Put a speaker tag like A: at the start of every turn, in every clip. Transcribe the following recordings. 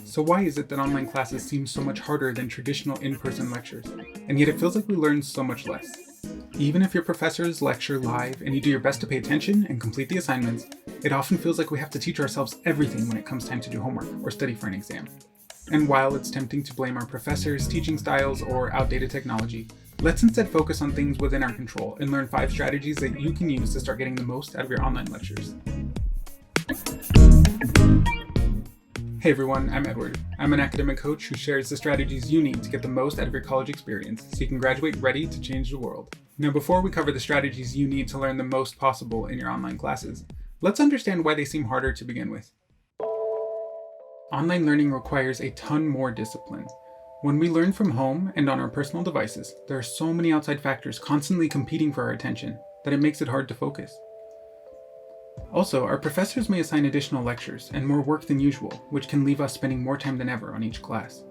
A: So why is it that online classes seem so much harder than traditional in-person lectures, and yet it feels like we learn so much less? Even if your professors lecture live and you do your best to pay attention and complete the assignments, it often feels like we have to teach ourselves everything when it comes time to do homework or study for an exam. And while it's tempting to blame our professors, teaching styles, or outdated technology, let's instead focus on things within our control and learn 5 strategies that you can use to start getting the most out of your online lectures. Hey everyone, I'm Edward. I'm an academic coach who shares the strategies you need to get the most out of your college experience so you can graduate ready to change the world. Now, before we cover the strategies you need to learn the most possible in your online classes, let's understand why they seem harder to begin with. Online learning requires a ton more discipline. When we learn from home and on our personal devices, there are so many outside factors constantly competing for our attention that it makes it hard to focus. Also, our professors may assign additional lectures and more work than usual, which can leave us spending more time than ever on each class.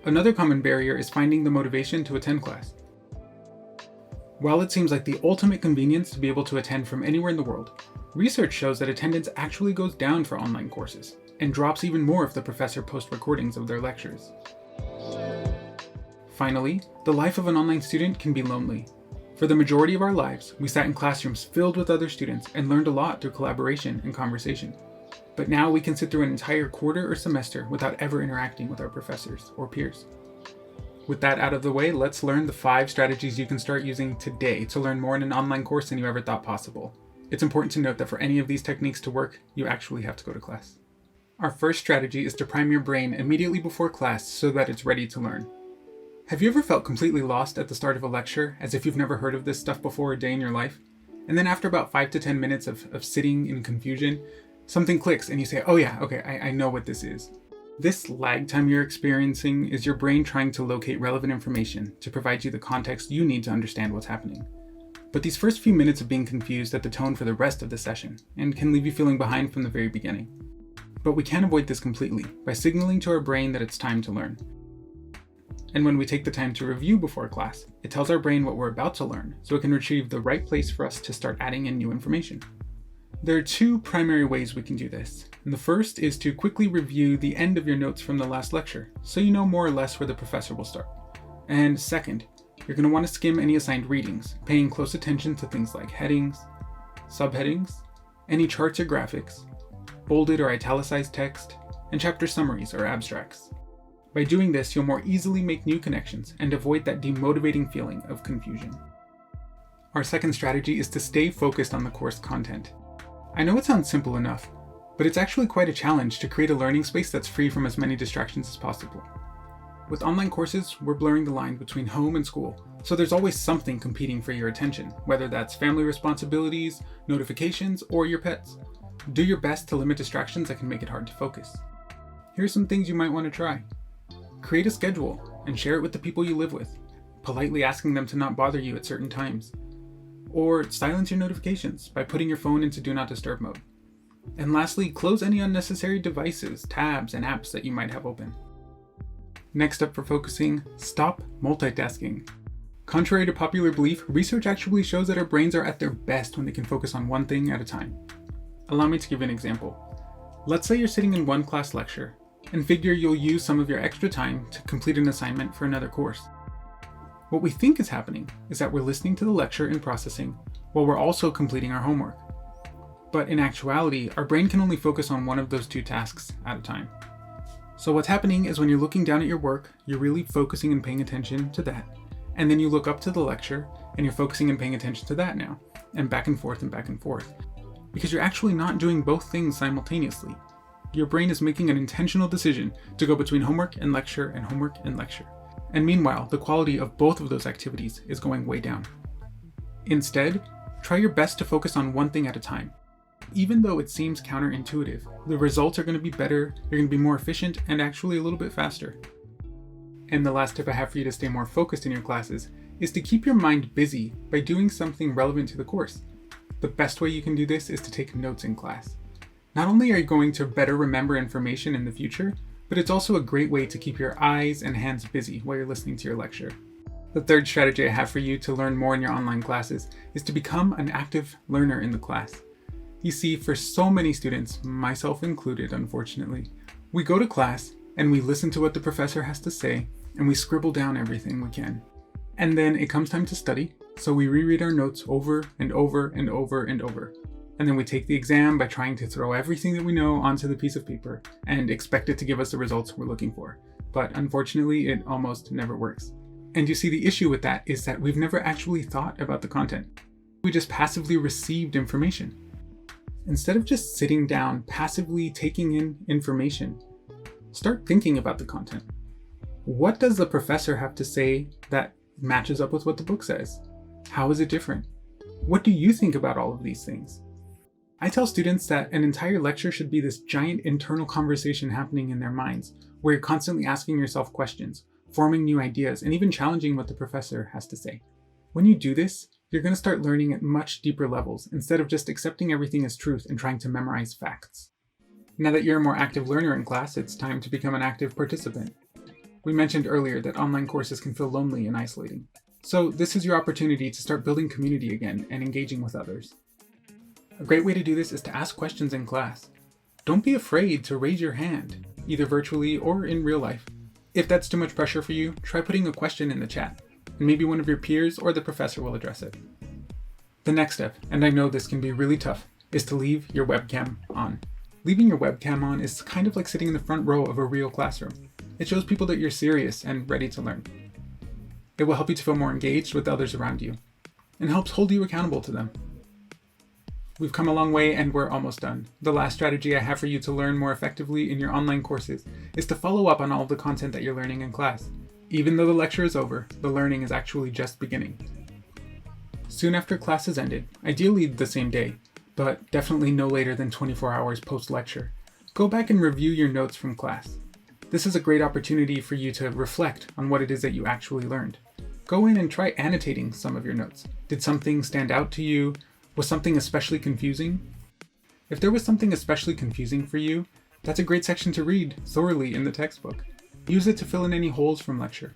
A: Another common barrier is finding the motivation to attend class. While it seems like the ultimate convenience to be able to attend from anywhere in the world, research shows that attendance actually goes down for online courses, and drops even more if the professor posts recordings of their lectures. Finally, the life of an online student can be lonely. For the majority of our lives, we sat in classrooms filled with other students and learned a lot through collaboration and conversation. But now we can sit through an entire quarter or semester without ever interacting with our professors or peers. With that out of the way, let's learn the 5 strategies you can start using today to learn more in an online course than you ever thought possible. It's important to note that for any of these techniques to work, you actually have to go to class. Our first strategy is to prime your brain immediately before class so that it's ready to learn. Have you ever felt completely lost at the start of a lecture, as if you've never heard of this stuff before a day in your life? And then after about 5 to 10 minutes of sitting in confusion, something clicks and you say, oh yeah, okay, I know what this is. This lag time you're experiencing is your brain trying to locate relevant information to provide you the context you need to understand what's happening. But these first few minutes of being confused set the tone for the rest of the session, and can leave you feeling behind from the very beginning. But we can avoid this completely by signaling to our brain that it's time to learn. And when we take the time to review before class, it tells our brain what we're about to learn, so it can retrieve the right place for us to start adding in new information. There are 2 primary ways we can do this. And the first is to quickly review the end of your notes from the last lecture, so you know more or less where the professor will start. And second, you're going to want to skim any assigned readings, paying close attention to things like headings, subheadings, any charts or graphics, bolded or italicized text, and chapter summaries or abstracts. By doing this, you'll more easily make new connections and avoid that demotivating feeling of confusion. Our second strategy is to stay focused on the course content. I know it sounds simple enough, but it's actually quite a challenge to create a learning space that's free from as many distractions as possible. With online courses, we're blurring the line between home and school, so there's always something competing for your attention, whether that's family responsibilities, notifications, or your pets. Do your best to limit distractions that can make it hard to focus. Here's some things you might want to try. Create a schedule and share it with the people you live with, politely asking them to not bother you at certain times. Or silence your notifications by putting your phone into Do Not Disturb mode. And lastly, close any unnecessary devices, tabs, and apps that you might have open. Next up for focusing, stop multitasking. Contrary to popular belief, research actually shows that our brains are at their best when they can focus on one thing at a time. Allow me to give you an example. Let's say you're sitting in one class lecture, and figure you'll use some of your extra time to complete an assignment for another course. What we think is happening is that we're listening to the lecture and processing, while we're also completing our homework. But in actuality, our brain can only focus on one of those 2 tasks at a time. So what's happening is when you're looking down at your work, you're really focusing and paying attention to that. And then you look up to the lecture, and you're focusing and paying attention to that now, and back and forth and back and forth. Because you're actually not doing both things simultaneously. Your brain is making an intentional decision to go between homework and lecture and homework and lecture. And meanwhile, the quality of both of those activities is going way down. Instead, try your best to focus on one thing at a time. Even though it seems counterintuitive, the results are going to be better, you're going to be more efficient, and actually a little bit faster. And the last tip I have for you to stay more focused in your classes is to keep your mind busy by doing something relevant to the course. The best way you can do this is to take notes in class. Not only are you going to better remember information in the future, but it's also a great way to keep your eyes and hands busy while you're listening to your lecture. The third strategy I have for you to learn more in your online classes is to become an active learner in the class. You see, for so many students, myself included unfortunately, We go to class and we listen to what the professor has to say and we scribble down everything we can. And then it comes time to study, so we reread our notes over and over and over and over. And then we take the exam by trying to throw everything that we know onto the piece of paper and expect it to give us the results we're looking for. But unfortunately, it almost never works. And you see, the issue with that is that we've never actually thought about the content. We just passively received information. Instead of just sitting down, passively taking in information, start thinking about the content. What does the professor have to say that matches up with what the book says? How is it different? What do you think about all of these things? I tell students that an entire lecture should be this giant internal conversation happening in their minds, where you're constantly asking yourself questions, forming new ideas, and even challenging what the professor has to say. When you do this, you're going to start learning at much deeper levels, instead of just accepting everything as truth and trying to memorize facts. Now that you're a more active learner in class, it's time to become an active participant. We mentioned earlier that online courses can feel lonely and isolating. So this is your opportunity to start building community again and engaging with others. A great way to do this is to ask questions in class. Don't be afraid to raise your hand, either virtually or in real life. If that's too much pressure for you, try putting a question in the chat, and maybe one of your peers or the professor will address it. The next step, and I know this can be really tough, is to leave your webcam on. Leaving your webcam on is kind of like sitting in the front row of a real classroom. It shows people that you're serious and ready to learn. It will help you to feel more engaged with others around you, and helps hold you accountable to them. We've come a long way and we're almost done. The last strategy I have for you to learn more effectively in your online courses is to follow up on all of the content that you're learning in class. Even though the lecture is over, the learning is actually just beginning. Soon after class has ended, ideally the same day, but definitely no later than 24 hours post-lecture, go back and review your notes from class. This is a great opportunity for you to reflect on what it is that you actually learned. Go in and try annotating some of your notes. Did something stand out to you? Was something especially confusing? If there was something especially confusing for you, that's a great section to read thoroughly in the textbook. Use it to fill in any holes from lecture.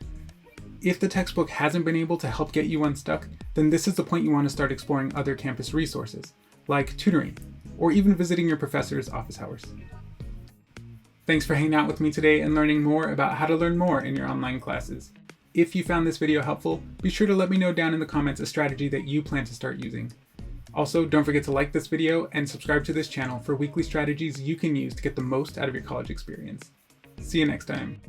A: If the textbook hasn't been able to help get you unstuck, then this is the point you want to start exploring other campus resources, like tutoring, or even visiting your professor's office hours. Thanks for hanging out with me today and learning more about how to learn more in your online classes. If you found this video helpful, be sure to let me know down in the comments a strategy that you plan to start using. Also, don't forget to like this video and subscribe to this channel for weekly strategies you can use to get the most out of your college experience. See you next time.